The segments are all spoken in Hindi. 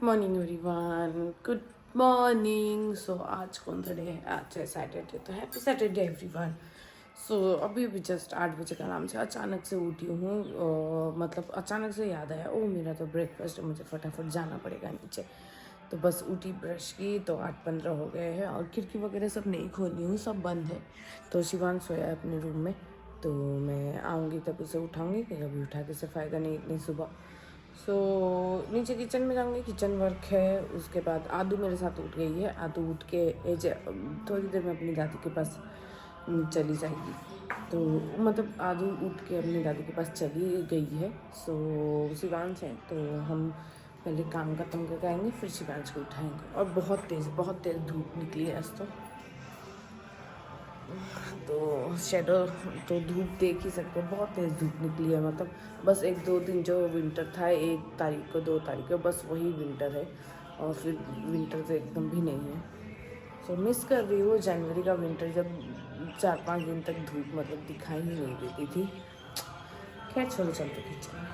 Morning everyone, good morning. So आज कौन सा डे है? आज है सैटरडे। तो हैप्पी सैटरडे एवरीवन। सो अभी भी जस्ट 8 बजे का आराम से अचानक से उठी हूँ। मतलब अचानक से याद आया, ओ मेरा तो ब्रेकफास्ट है, मुझे फटाफट जाना पड़ेगा नीचे। तो बस उठी, ब्रश की, तो 8:15 हो गए हैं और खिड़की वगैरह सब नहीं खोली हूँ, सब बंद है। तो शिवांश सोया है अपने रूम में, तो मैं आऊँगी तब उसे उठाऊँगी, कि अभी उठा के से फ़ायदा नहीं इतनी सुबह। सो नीचे किचन में जाऊँगी, किचन वर्क है। उसके बाद आदू मेरे साथ उठ गई है। आदू उठ के थोड़ी देर में अपनी दादी के पास चली जाएगी। तो मतलब आदू उठ के अपनी दादी के पास चली गई है। सो शिवांश है, तो हम पहले काम खत्म करके आएंगे, फिर शिवांश को उठाएंगे। और बहुत तेज़ धूप निकली है आज तो शेडो तो धूप देख ही सकते हो, बहुत तेज़ धूप निकली है। मतलब बस 1-2 दिन जो विंटर था, 1 तारीख को 2 तारीख को, बस वही विंटर है। और फिर विंटर तो एकदम भी नहीं है। सो मिस कर रही हूँ जनवरी का विंटर, जब 4-5 दिन तक धूप मतलब दिखाई ही नहीं देती थी। खैर चलो चलते किचन।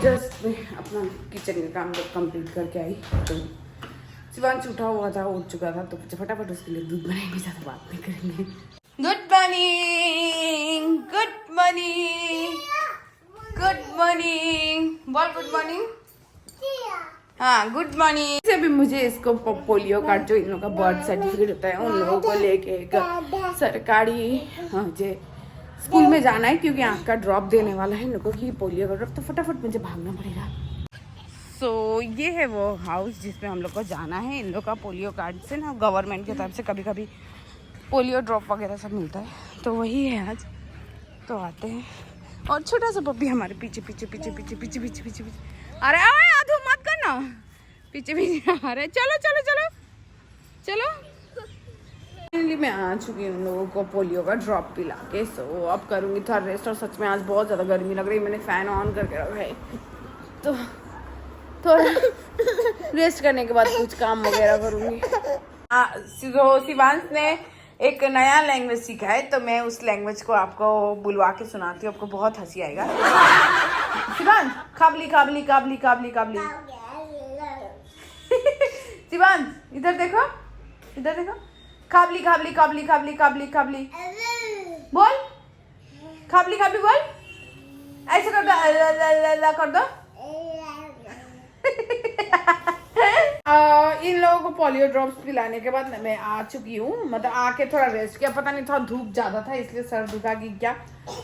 जस्ट मैं अपना किचन का काम जब कंप्लीट करके आई, तो शिवांश उठा हुआ था, उठ चुका था, तो फटाफट उसके लिए दूध बनाएंगे, ज़्यादा बात नहीं करेंगे। Good morning, good morning, good morning, बोल गुड मॉर्निंग। हाँ गुड मॉर्निंग। से भी मुझे इसको पोलियो कार्ड, जो इन लोगों का बर्थ सर्टिफिकेट होता है, उन लोगों को लेके एक सरकारी मुझे स्कूल में जाना है, क्योंकि आँख का ड्रॉप देने वाला है इन लोगों की, पोलियो का ड्रॉप। तो फटाफट मुझे भागना पड़ेगा। सो ये है वो हाउस जिसमें हम लोग को जाना है। इन लोग का पोलियो कार्ड से ना गवर्नमेंट की तरफ से कभी कभी पोलियो ड्रॉप वगैरह सब मिलता है, तो वही है आज। तो आते हैं, और छोटा सा पप्पी हमारे पीछे पीछे पीछे पीछे पीछे पीछे पीछे पीछे। अरे आधू मत करना, पीछे पीछे आ रहे। चलो चलो चलो चलो। फाइनली मैं आ चुकी हूँ उन लोगों को पोलियो का ड्रॉप पिला के। सो अब करूँगी थोड़ा रेस्ट। और सच में आज बहुत ज़्यादा गर्मी लग रही है, मैंने फ़ैन ऑन करके रखा है, तो थोड़ा रेस्ट करने के बाद कुछ काम वगैरह करूँगी। शिवांश ने एक नया लैंग्वेज सीखा है, तो मैं उस लैंग्वेज को आपको बुलवा के सुनाती हूँ, आपको बहुत हंसी आएगा। शिवांश, काबली काबली काबली काबली काबली। शिवांश इधर देखो, इधर देखो। काबली काबली काबली काबली काबली काबली बोल, काबली काबली बोल। ऐसे कर दो, कर दो। इन लोगों को पोलियो ड्रॉप्स पिलाने के बाद मैं आ चुकी हूँ। मतलब आके थोड़ा रेस्ट किया, पता नहीं थोड़ा धूप ज़्यादा था इसलिए सर दुखा कि क्या,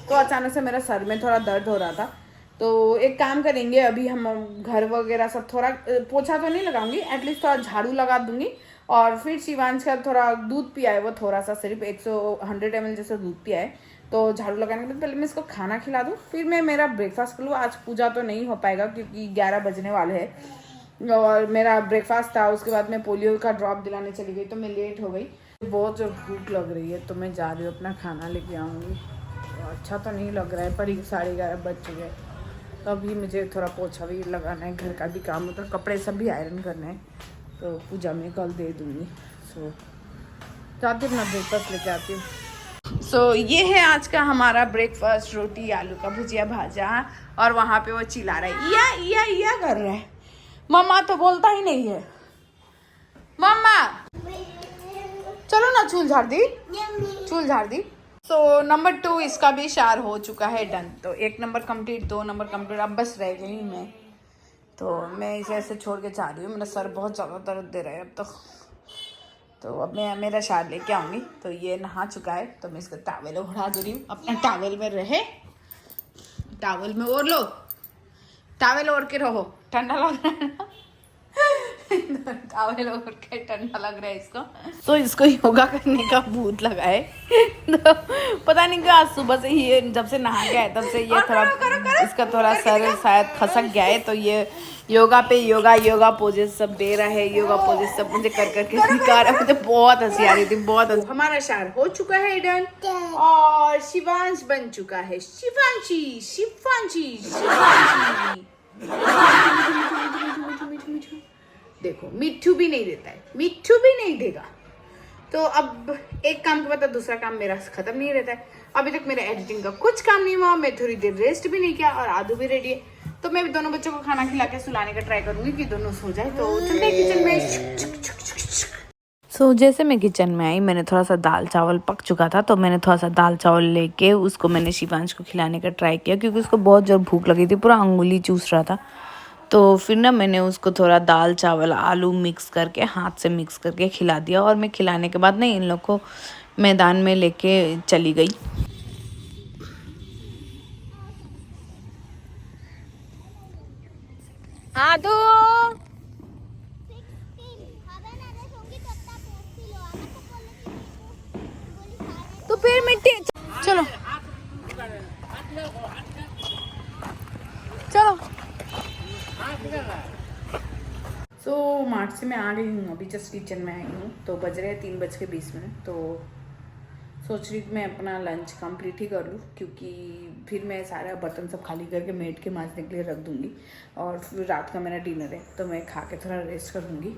तो अचानक से मेरा सर में थोड़ा दर्द हो रहा था। तो एक काम करेंगे, अभी हम घर वगैरह सब थोड़ा पोछा तो नहीं लगाऊंगी, एटलीस्ट थोड़ा झाड़ू लगा दूंगी। और फिर शिवांश का थोड़ा दूध पिया है, वो थोड़ा सा सिर्फ 100 ml जैसा दूध पिया है, तो झाड़ू लगाने के बाद पहले मैं इसको खाना खिला दूँ, फिर मैं मेरा ब्रेकफास्ट कर लूँ। आज पूजा तो नहीं हो पाएगा क्योंकि 11 बजने वाले हैं और मेरा ब्रेकफास्ट था। उसके बाद मैं पोलियो का ड्रॉप दिलाने चली गई तो मैं लेट हो गई। बहुत जोर भूख लग रही है तो मैं जा रही हूँ अपना खाना लेके आऊँगी। तो अच्छा तो नहीं लग रहा है पर 11:30 बज चुके हैं। तो अभी मुझे थोड़ा पोछा भी लगाना है, घर का भी काम होता है, कपड़े सब भी आयरन करना है। तो पूजा में कल दे दूँगी। सो जाती हूँ अपना ब्रेकफास्ट लेके आती हूँ। सो ये है आज का हमारा ब्रेकफास्ट, रोटी, आलू का भुजिया भाजा। और वहाँ पे वो चिल्ला रहा है, या कर रहा है। मम्मा तो बोलता ही नहीं है। मम्मा चलो ना, चूल झाड़ दी। सो नंबर 2 इसका भी शार हो चुका है डन। तो 1 नंबर कंप्लीट, 2 नंबर कंप्लीट, अब बस रह गई मैं। तो मैं इसे ऐसे छोड़ के जा रही हूँ। मेरा सर बहुत ज़्यादा दर्द दे रहा है अब तक। तो अब मैं मेरा शार लेके आऊँगी। तो ये नहा चुका है तो मैं इसका टॉवल उड़ा दे रही हूँ। अपना टॉवल में रहे, टॉवल में ओढ़ लो, टॉवल ओढ़ के रहो। ठंडा लग रहा है ना, टॉवल ओढ़ के ठंडा लग रहा है इसको। तो इसको योगा करने का भूत लगा है। तो पता नहीं क्यों आज सुबह से ही जब से नहा गया है तब से ये थोड़ा इसका थोड़ा सर शायद खसक गया है। तो ये योगा पे योगा पोजेस सब दे रहा है। योगा पोजेस सब मुझे कर करके सिखा रहा है। मुझे बहुत हंसी आ रही थी, बहुत हंसी। हमारा शार हो चुका है डन और शिवांश बन चुका है। शिवांशी देखो मिट्ठू भी नहीं देता है, मिट्ठू भी नहीं देगा। तो अब एक काम के बाद दूसरा काम मेरा खत्म नहीं रहता है। अभी तक मेरा एडिटिंग का कुछ काम नहीं हुआ, मैं थोड़ी देर रेस्ट भी नहीं किया और आदू भी रेडी है। तो मैं भी दोनों बच्चों को खाना खिला के सुलाने का ट्राई करूंगी कि दोनों सो जाए। तो चलते हैं किचन में। सो जैसे मैं किचन में आई, मैंने थोड़ा सा दाल चावल पक चुका था तो मैंने थोड़ा सा दाल चावल लेके उसको मैंने शिवांश को खिलाने का ट्राई किया क्योंकि उसको बहुत ज़ोर भूख लगी थी, पूरा अंगुली चूस रहा था। तो फिर ना मैंने उसको थोड़ा दाल चावल आलू मिक्स करके हाथ से मिक्स करके खिला दिया। और मैं खिलाने के बाद ना इन लोग को मैदान में लेके चली गई। आदू तो फिर मिट्टी, चलो मार्च से मैं आ गई हूँ, अभी जस्ट किचन में आई हूँ। तो बज रहे हैं 3:20। तो सोच रही मैं अपना लंच कंप्लीट ही कर लूँ क्योंकि फिर मैं सारा बर्तन सब खाली करके मेड के मांजने के लिए रख दूँगी। और फिर रात का मेरा डिनर है तो मैं खा के थोड़ा रेस्ट करूँगी।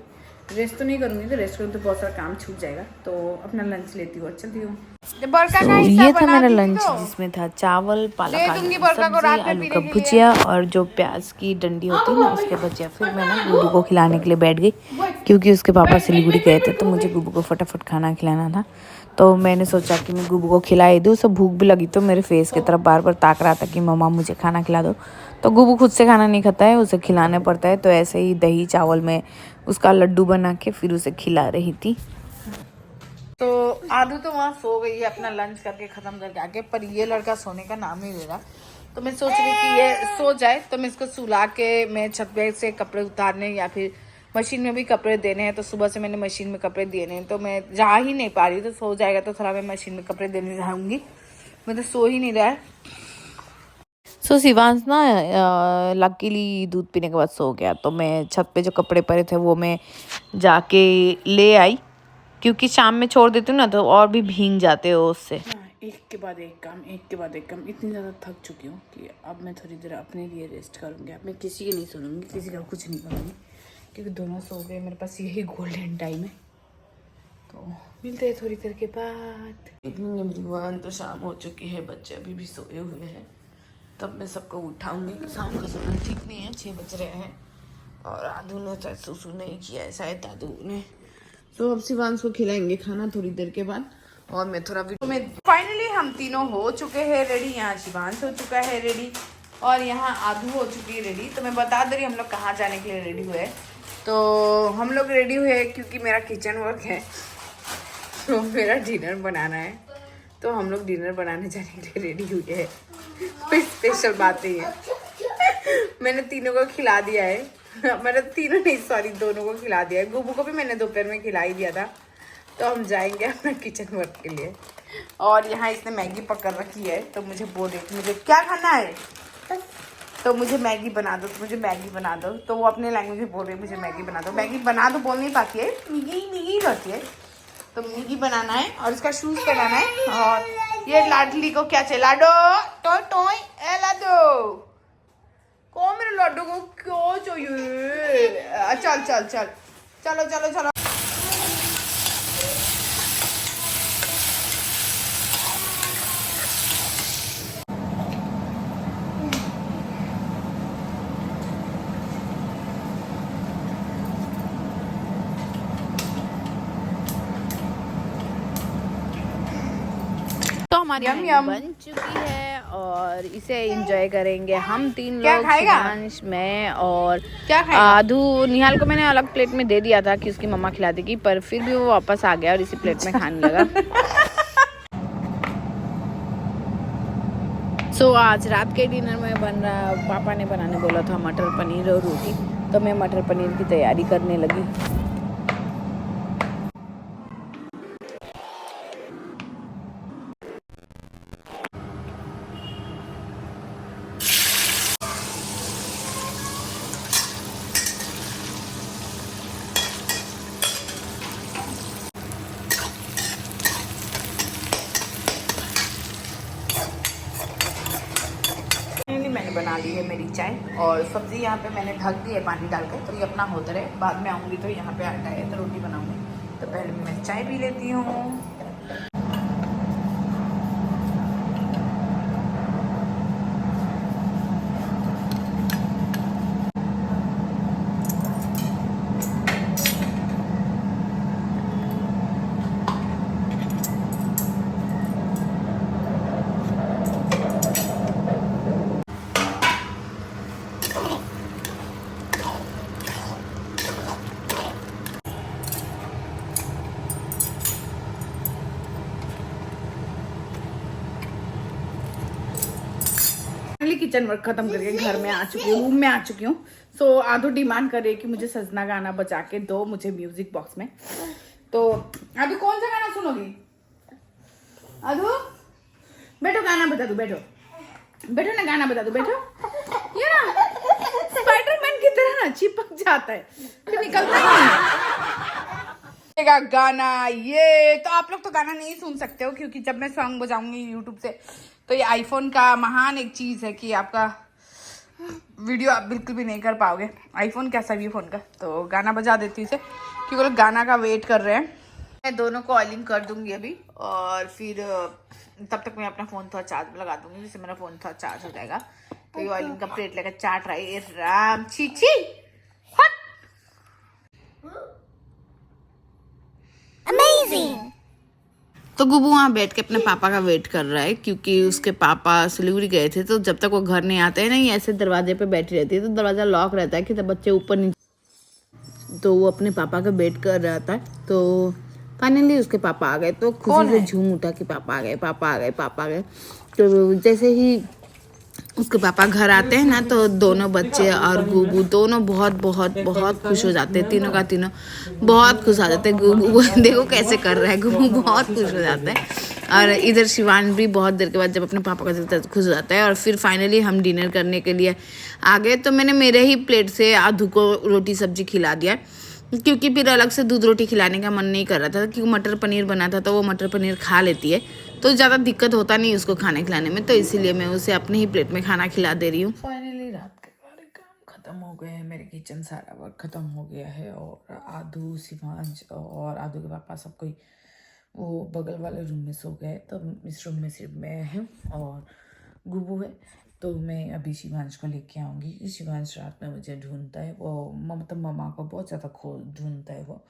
रेस्ट तो नहीं करूँगी, तो रेस्ट करूँ तो बहुत सारा काम छूट जाएगा। तो अपना लंच लेती हूँ, चलती हूँ। ये था मेरा लंच जिसमें था चावल, पालक आलू की सब्जी, आलू का भुजिया और जो प्याज की डंडी होती है ना उसके भुजिया। फिर मैं ना गुब्बू को खिलाने के लिए बैठ गई क्योंकि उसके पापा सिलीगुड़ी गए थे तो मुझे गुब्बू को फटाफट खाना खिलाना था। तो मैंने सोचा कि मैं गुब्बू को खिलाई दूँ। उसे भूख भी लगी तो मेरे फेस की तरफ बार बार ताक रहा था कि मम्मा मुझे खाना खिला दो। तो गुब्बू खुद से खाना नहीं खाता है, उसे खिलाना पड़ता है। तो ऐसे ही दही चावल में उसका लड्डू बना के फिर उसे खिला रही थी। तो आदू तो वहाँ सो गई है अपना लंच करके ख़त्म करके आके, पर ये लड़का सोने का नाम नहीं ले रहा। तो मैं सोच रही कि ये सो जाए तो मैं इसको सुला के मैं छत पे से कपड़े उतारने या फिर मशीन में भी कपड़े देने हैं। तो सुबह से मैंने मशीन में कपड़े दिए नहीं तो मैं जा ही नहीं पा रही। तो सो जाएगा तो थोड़ा मैं मशीन में कपड़े देने जाऊँगी। मैं तो सो ही नहीं रहा है। सो शिवांश ना लकीली दूध पीने के बाद सो गया। तो मैं छत पे जो कपड़े पड़े थे वो मैं जाके ले आई क्योंकि शाम में छोड़ देती हूँ ना तो और भी भीग जाते हो उससे। एक के बाद एक काम इतनी ज़्यादा थक चुकी हूँ कि अब मैं थोड़ी देर अपने लिए रेस्ट करूँगी। अब मैं किसी की नहीं सुनूंगी, किसी का कुछ नहीं करूँगी क्योंकि दोनों सो गए। मेरे पास यही गोल्डन टाइम है। तो मिलते हैं थोड़ी देर के बाद। इवनिंग एवरीवन, तो शाम हो चुकी है, बच्चे अभी भी सोए हुए हैं। तब मैं सबको उठाऊँगी। शाम का समय ठीक नहीं है, 6 बज रहे हैं और आदू ने शायद सुसु नहीं किया है, शायद दादू ने। तो अब शिवांश को खिलाएंगे खाना थोड़ी देर के बाद। और मैं थोड़ा में फाइनली हम तीनों हो चुके हैं रेडी। यहाँ शिवांश हो चुका है रेडी और यहाँ आदू हो चुकी है रेडी। तो मैं बता दे रही हम लोग कहाँ जाने के लिए रेडी हुए। तो हम लोग रेडी हुए क्योंकि मेरा किचन वर्क है तो मेरा डिनर बनाना है। तो हम लोग डिनर बनाने जाने के लिए रेडी हुए हैं। कोई स्पेशल बात नहीं है। मैंने तीनों को खिला दिया है। मैंने तीनों नहीं, सॉरी, दोनों को खिला दिया है। गुब्बू को भी मैंने दोपहर में खिला ही दिया था। तो हम जाएंगे अपना किचन वर्क के लिए और यहाँ इसने मैगी पकड़ रखी है, तो मुझे बोल रही कि मुझे क्या खाना है, तो मुझे मैगी बना दो, तो मुझे मैगी बना दो। तो वो अपने लैंग्वेज में बोल रही है मुझे मैगी बना दो। मैगी बना दो बोल नहीं पाती है, मैगी मैगी करती है। तो मैगी बनाना है और इसका शूज पहनाना है। और ये लाडली को क्या चाहिए, लाडो टोय टोय ए लाडो को, मेरे लाडो को क्यों चाहिए। चल चल चल चलो चलो चलो। तो हमारी यम मैगी यम बन चुकी है और इसे एंजॉय करेंगे हम 3 क्या लोग, खाएगा? शिवांश, मैं और क्या खाएगा? आधू। निहाल को मैंने अलग प्लेट में दे दिया था कि उसकी मम्मा खिला देगी, पर फिर भी वो वापस आ गया और इसी प्लेट में खाने लगा। सो आज रात के डिनर में बन रहा, पापा ने बनाने बोला था मटर पनीर और रोटी, तो मैं मटर पनीर की तैयारी करने लगी। मैंने बना ली है मेरी चाय और सब्जी यहाँ पे मैंने ढक दी है पानी डाल के, तो ये अपना होता रहे। बाद में आऊँगी तो यहाँ पे आटा है तो रोटी बनाऊँगी, तो पहले मैं चाय पी लेती हूँ। किचन वर्क खत्म करके घर में आ चुकी हूँ, रूम में आ चुकी हूँ। सो आधू डिमांड कर रही है कि मुझे सजना गाना बजा के दो मुझे म्यूजिक बॉक्स में। तो आधू कौन सा गाना सुनोगी? आधू बैठो, गाना बता दो, बैठो बैठो ना, गाना बता दो, बैठो। ये ना स्पाइडरमैन की तरह ना चिपक जाता है फिर निकलता ही नहीं है गाना। ये तो आप लोग तो गाना नहीं सुन सकते हो, क्योंकि जब मैं सॉन्ग बजाऊंगी यूट्यूब से, तो ये आईफोन का महान एक चीज़ है कि आपका वीडियो आप बिल्कुल भी नहीं कर पाओगे। आईफोन कैसा भी फ़ोन का, तो गाना बजा देती हूँ इसे, क्योंकि वो लोग गाना का वेट कर रहे हैं। मैं दोनों को ऑयलिंग कर दूंगी अभी, और फिर तब तक मैं अपना फ़ोन थोड़ा चार्ज में लगा दूंगी, जिससे मेरा फ़ोन थोड़ा चार्ज हो जाएगा। तो ये ऑयलिंग का प्लेट लेकर चाट रहा है राम छी हट। तो गुबू वहाँ बैठ के अपने पापा का वेट कर रहा है, क्योंकि उसके पापा सिलीगुड़ी गए थे, तो जब तक वो घर नहीं आते हैं ना, ये ऐसे दरवाजे पे बैठी रहती है, तो दरवाज़ा लॉक रहता है कि तब बच्चे ऊपर नहीं। तो वो अपने पापा का वेट कर रहा था। तो फाइनली उसके पापा आ गए, तो खुशी से झूम उठा कि पापा आ गए, पापा आ गए, पापा आ गए। तो जैसे ही उसके पापा घर आते हैं ना, तो दोनों बच्चे और गुबू दोनों बहुत बहुत बहुत खुश हो जाते हैं, तीनों का तीनों बहुत खुश हो जाते हैं। गुबू देखो कैसे कर रहा है, गुबू बहुत खुश हो जाता है। और इधर शिवान भी बहुत देर के बाद जब अपने पापा का देखता है खुश हो जाता है। और फिर फाइनली हम डिनर करने के लिए आ गए। तो मैंने मेरे ही प्लेट से आधू को रोटी सब्जी खिला दिया, क्योंकि फिर अलग से दूध रोटी खिलाने का मन नहीं कर रहा था, क्योंकि मटर पनीर बना था, तो वो मटर पनीर खा लेती है, तो ज़्यादा दिक्कत होता नहीं उसको खाने खिलाने में, तो इसीलिए मैं उसे अपने ही प्लेट में खाना खिला दे रही हूँ। फाइनली रात के सारे काम खत्म हो गए हैं, मेरे किचन सारा वर्क खत्म हो गया है। और आधू, शिवांश और आधू के पापा सब कोई वो बगल वाले रूम में सो गए, तो इस रूम में सिर्फ मैं हूँ और गुबू है। तो मैं अभी शिवांश को लेके आऊँगी। शिवांश रात में मुझे ढूंढता है, वो मतलब मम्मा को बहुत ज़्यादा ढूंढता है वो,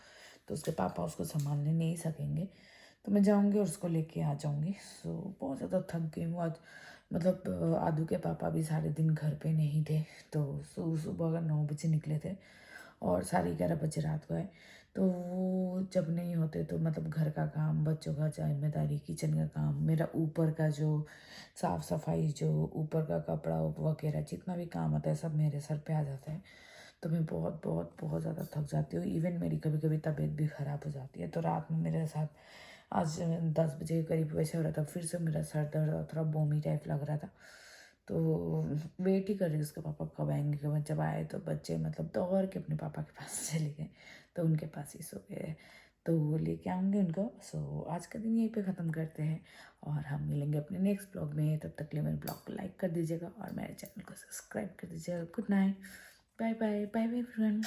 तो उसके पापा उसको संभालने नहीं सकेंगे, तो मैं जाऊँगी और उसको लेके आ जाऊँगी। सो बहुत ज़्यादा थक गई हूँ आज, मतलब आधू के पापा भी सारे दिन घर पे नहीं थे, तो सुबह 9 बजे निकले थे और 11:30 बजे रात को आए। तो वो जब नहीं होते तो मतलब घर का काम, बच्चों का जिम्मेदारी, किचन का काम, मेरा ऊपर का जो साफ़ सफाई, जो ऊपर का कपड़ा वगैरह जितना भी काम होता है सब मेरे सर पे आ जाता है। तो मैं बहुत बहुत बहुत ज़्यादा थक जाती हूँ। इवन मेरी कभी कभी तबीयत भी ख़राब हो जाती है। तो रात में मेरे साथ आज 10 बजे के करीब वैसे हो रहा था, फिर से मेरा सर दर्द और थोड़ा बोमी टाइप लग रहा था। तो वेट ही कर रही उसके पापा कब आएंगे। कि जब आए तो बच्चे मतलब दौड़ के अपने पापा के पास चले गए, तो उनके पास ही सो गए, तो वो लेके आऊँगे उनको। सो आज का दिन यहीं पे ख़त्म करते हैं और हम मिलेंगे अपने नेक्स्ट ब्लॉग में। तब तक के लिए मेरे ब्लॉग को लाइक कर दीजिएगा और मेरे चैनल को सब्सक्राइब कर दीजिएगा। Good night, bye bye, bye bye everyone.